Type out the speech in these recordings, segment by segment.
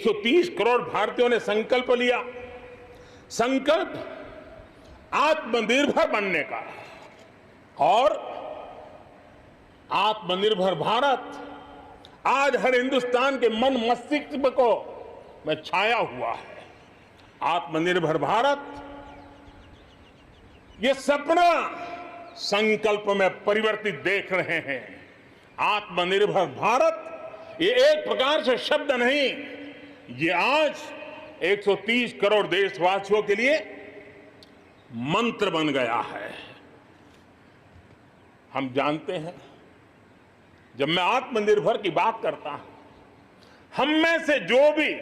130 करोड़ भारतीयों ने संकल्प लिया, संकल्प आत्मनिर्भर बनने का। और आत्मनिर्भर भारत आज हर हिंदुस्तान के मन मस्तिष्क को में छाया हुआ है। आत्मनिर्भर भारत ये सपना संकल्प में परिवर्तित देख रहे हैं। आत्मनिर्भर भारत ये एक प्रकार से शब्द नहीं, ये आज 130 करोड़ देशवासियों के लिए मंत्र बन गया है। हम जानते हैं, जब मैं आत्मनिर्भर की बात करता हूं, हम में से जो भी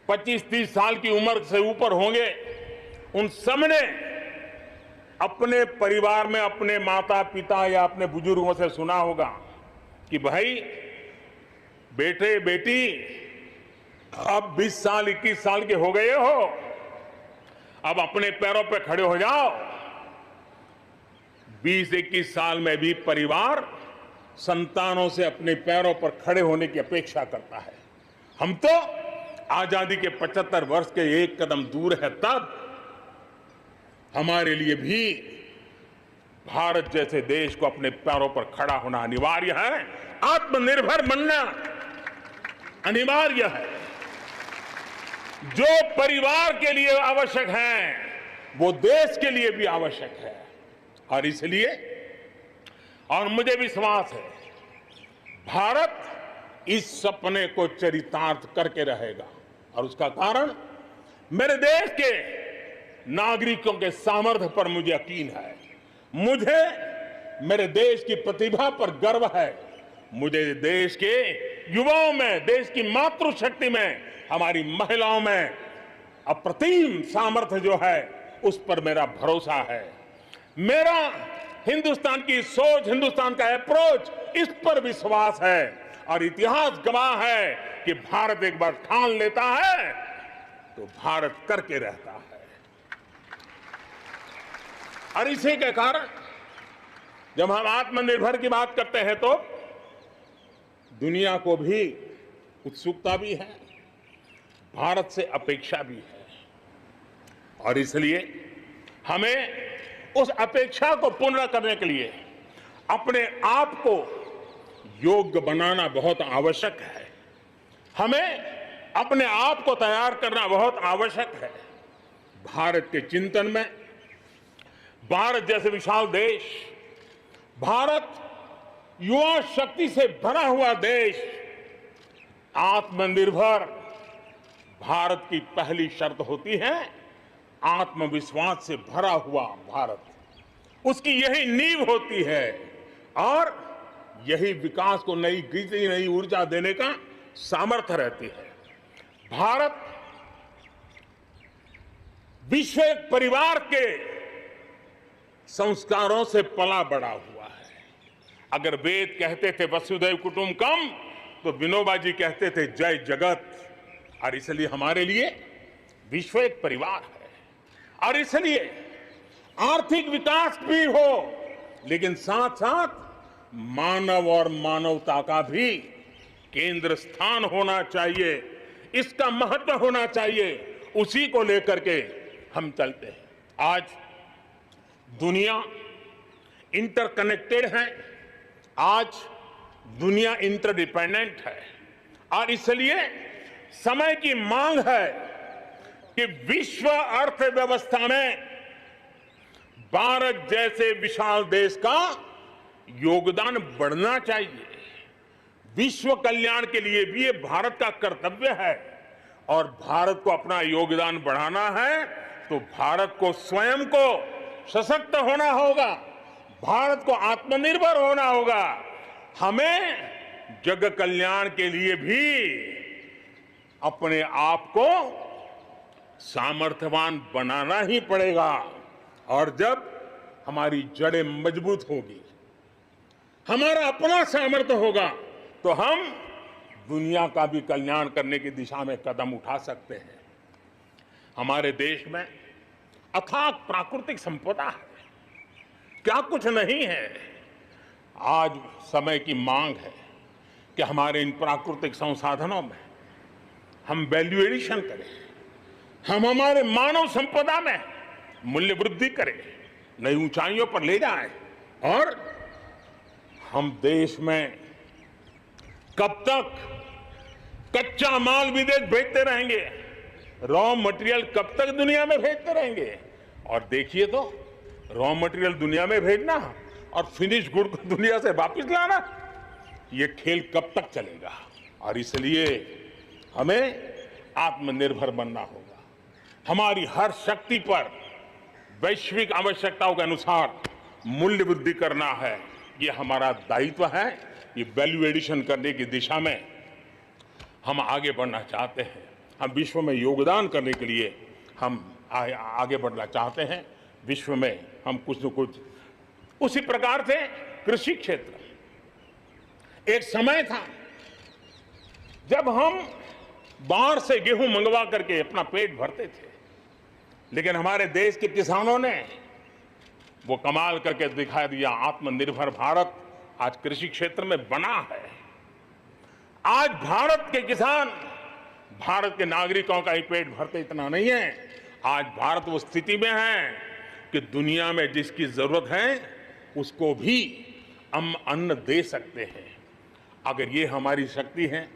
25-30 साल की उम्र से ऊपर होंगे, उन सब ने अपने परिवार में अपने माता पिता या अपने बुजुर्गों से सुना होगा कि भाई बेटे बेटी अब 20 साल 21 साल के हो गए हो, अब अपने पैरों पे खड़े हो जाओ। 20-21 साल में भी परिवार संतानों से अपने पैरों पर खड़े होने की अपेक्षा करता है। हम तो आजादी के 75 वर्ष के एक कदम दूर है, तब हमारे लिए भी भारत जैसे देश को अपने पैरों पर खड़ा होना अनिवार्य है। आत्मनिर्भर बनना अनिवार्य है। जो परिवार के लिए आवश्यक है वो देश के लिए भी आवश्यक है। और इसलिए, और मुझे विश्वास है, भारत इस सपने को चरितार्थ करके रहेगा। और उसका कारण मेरे देश के नागरिकों के सामर्थ्य पर मुझे यकीन है। मुझे मेरे देश की प्रतिभा पर गर्व है। मुझे देश के युवाओं में, देश की मातृशक्ति में, हमारी महिलाओं में अप्रतिम सामर्थ्य जो है उस पर मेरा भरोसा है। मेरा हिंदुस्तान की सोच, हिंदुस्तान का अप्रोच, इस पर विश्वास है। और इतिहास गवाह है कि भारत एक बार ठान लेता है तो भारत करके रहता है। और इसी के कारण जब हम आत्मनिर्भर की बात करते हैं तो दुनिया को भी उत्सुकता भी है, भारत से अपेक्षा भी है। और इसलिए हमें उस अपेक्षा को पूर्ण करने के लिए अपने आप को योग्य बनाना बहुत आवश्यक है। हमें अपने आप को तैयार करना बहुत आवश्यक है। भारत के चिंतन में, भारत जैसे विशाल देश, भारत युवा शक्ति से भरा हुआ देश, आत्मनिर्भर भारत की पहली शर्त होती है आत्मविश्वास से भरा हुआ भारत। उसकी यही नींव होती है और यही विकास को नई गति, नई ऊर्जा देने का सामर्थ्य रहती है। भारत विश्व परिवार के संस्कारों से पला बड़ा हुआ है। अगर वेद कहते थे वसुधैव कुटुंबकम, तो विनोबा जी कहते थे जय जगत। और इसलिए हमारे लिए विश्व एक परिवार है। और इसलिए आर्थिक विकास भी हो, लेकिन साथ साथ मानव और मानवता का भी केंद्र स्थान होना चाहिए, इसका महत्व होना चाहिए। उसी को लेकर के हम चलते हैं। आज दुनिया इंटरकनेक्टेड है, आज दुनिया इंटरडिपेंडेंट है। और इसलिए समय की मांग है कि विश्व अर्थव्यवस्था में भारत जैसे विशाल देश का योगदान बढ़ना चाहिए। विश्व कल्याण के लिए भी ये भारत का कर्तव्य है। और भारत को अपना योगदान बढ़ाना है तो भारत को स्वयं को सशक्त होना होगा, भारत को आत्मनिर्भर होना होगा। हमें जग कल्याण के लिए भी अपने आप को सामर्थ्यवान बनाना ही पड़ेगा। और जब हमारी जड़ें मजबूत होगी, हमारा अपना सामर्थ्य होगा, तो हम दुनिया का भी कल्याण करने की दिशा में कदम उठा सकते हैं। हमारे देश में अथाक प्राकृतिक संपदा है, क्या कुछ नहीं है। आज समय की मांग है कि हमारे इन प्राकृतिक संसाधनों में हम वैल्यू एडिशन करें, हम हमारे मानव संपदा में मूल्य वृद्धि करें, नई ऊंचाइयों पर ले जाएं और हम देश में कब तक कच्चा माल विदेश भेजते रहेंगे, रॉ मटेरियल कब तक दुनिया में भेजते रहेंगे। और देखिए तो रॉ मटेरियल दुनिया में भेजना और फिनिश गुड को दुनिया से वापस लाना, ये खेल कब तक चलेगा। और इसलिए हमें आत्मनिर्भर बनना होगा, हमारी हर शक्ति पर वैश्विक आवश्यकताओं के अनुसार मूल्य वृद्धि करना है, ये हमारा दायित्व है। ये वैल्यू एडिशन करने की दिशा में हम आगे बढ़ना चाहते हैं, हम विश्व में योगदान करने के लिए हम आगे बढ़ना चाहते हैं। विश्व में हम कुछ न कुछ, उसी प्रकार से कृषि क्षेत्र, एक समय था जब हम बाहर से गेहूं मंगवा करके अपना पेट भरते थे, लेकिन हमारे देश के किसानों ने वो कमाल करके दिखा दिया। आत्मनिर्भर भारत आज कृषि क्षेत्र में बना है। आज भारत के किसान, भारत के नागरिकों का ही पेट भरते इतना नहीं है, आज भारत वो स्थिति में है कि दुनिया में जिसकी जरूरत है उसको भी हम अन्न दे सकते हैं। अगर ये हमारी शक्ति है,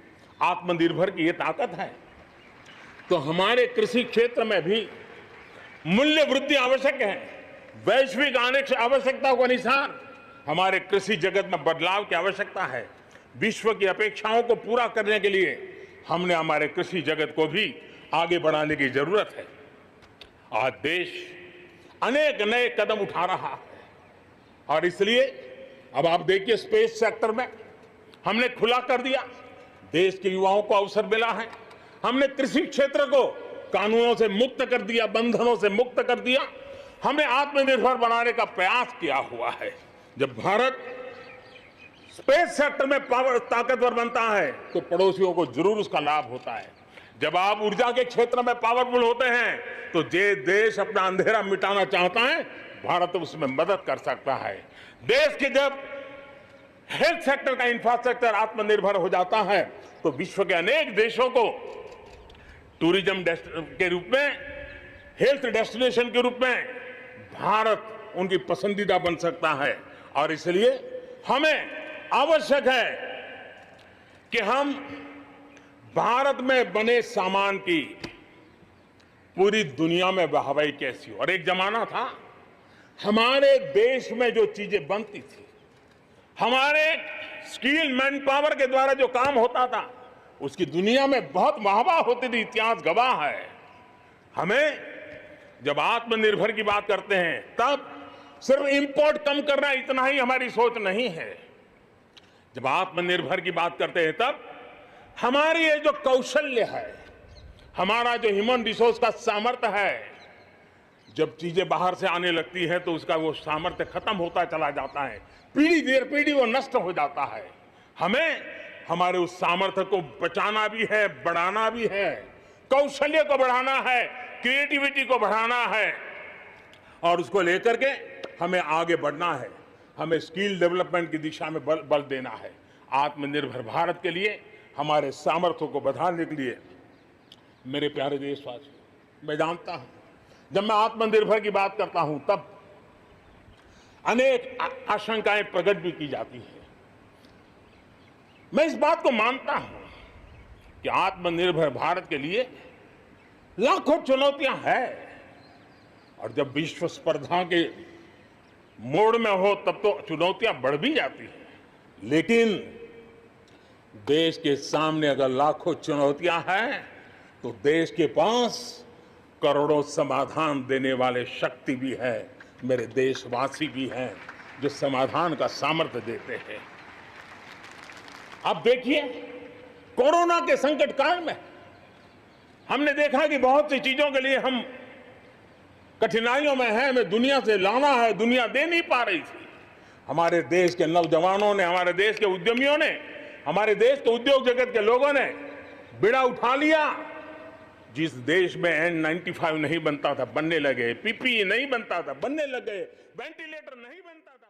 आत्मनिर्भर की ये ताकत है, तो हमारे कृषि क्षेत्र में भी मूल्य वृद्धि आवश्यक है। वैश्विक आवश्यकताओं के अनुसार हमारे कृषि जगत में बदलाव की आवश्यकता है। विश्व की अपेक्षाओं को पूरा करने के लिए हमने हमारे कृषि जगत को भी आगे बढ़ाने की जरूरत है। आज देश अनेक नए कदम उठा रहा है और इसलिए अब आप देखिए स्पेस सेक्टर में हमने खुला कर दिया, देश के युवाओं को अवसर मिला है। हमने कृषि क्षेत्र को कानूनों से मुक्त कर दिया, बंधनों से मुक्त कर दिया, हमें आत्मनिर्भर बनाने का प्रयास किया हुआ है। जब भारत स्पेस सेक्टर में ताकतवर बनता है तो पड़ोसियों को जरूर उसका लाभ होता है। जब आप ऊर्जा के क्षेत्र में पावरफुल होते हैं तो जे देश अपना अंधेरा मिटाना चाहता है, भारत उसमें मदद कर सकता है। देश के जब हेल्थ सेक्टर का इंफ्रास्ट्रक्चर आत्मनिर्भर हो जाता है तो विश्व के अनेक देशों को टूरिज्म के रूप में, हेल्थ डेस्टिनेशन के रूप में भारत उनकी पसंदीदा बन सकता है। और इसलिए हमें आवश्यक है कि हम भारत में बने सामान की पूरी दुनिया में वाहवाही कैसी हो। और एक जमाना था हमारे देश में जो चीजें बनती थी, हमारे स्किल मैन पावर के द्वारा जो काम होता था, उसकी दुनिया में बहुत वाहवाह होती थी, इतिहास गवाह है। हमें जब आत्मनिर्भर की बात करते हैं तब सिर्फ इंपोर्ट कम करना इतना ही हमारी सोच नहीं है। जब आत्मनिर्भर की बात करते हैं तब हमारी ये जो कौशल्य है, हमारा जो ह्यूमन रिसोर्स का सामर्थ्य है, जब चीजें बाहर से आने लगती है तो उसका वो सामर्थ्य खत्म होता चला जाता है, पीढ़ी दर पीढ़ी वो नष्ट हो जाता है। हमें हमारे उस सामर्थ्य को बचाना भी है, बढ़ाना भी है, कौशल्य को बढ़ाना है, क्रिएटिविटी को बढ़ाना है और उसको लेकर के हमें आगे बढ़ना है। हमें स्किल डेवलपमेंट की दिशा में बल देना है। आत्मनिर्भर भारत के लिए, हमारे सामर्थ्य को बढ़ाने के लिए मेरे प्यारे देशवासियों, मैं जानता हूं जब मैं आत्मनिर्भर की बात करता हूं तब अनेक आशंकाएं प्रकट भी की जाती हैं। मैं इस बात को मानता हूं कि आत्मनिर्भर भारत के लिए लाखों चुनौतियां हैं और जब विश्व स्पर्धा के मोड़ में हो तब तो चुनौतियां बढ़ भी जाती हैं। लेकिन देश के सामने अगर लाखों चुनौतियां हैं तो देश के पास करोड़ों समाधान देने वाले शक्ति भी है, मेरे देशवासी भी हैं जो समाधान का सामर्थ्य देते हैं। अब देखिए कोरोना के संकट काल में हमने देखा कि बहुत सी चीजों के लिए हम कठिनाइयों में हैं, हमें दुनिया से लाना है, दुनिया दे नहीं पा रही थी। हमारे देश के नौजवानों ने, हमारे देश के उद्यमियों ने, हमारे देश के उद्योग जगत के लोगों ने बीड़ा उठा लिया। जिस देश में N95 नहीं बनता था बनने लगे, PPE नहीं बनता था बनने लगे, वेंटिलेटर नहीं बनता था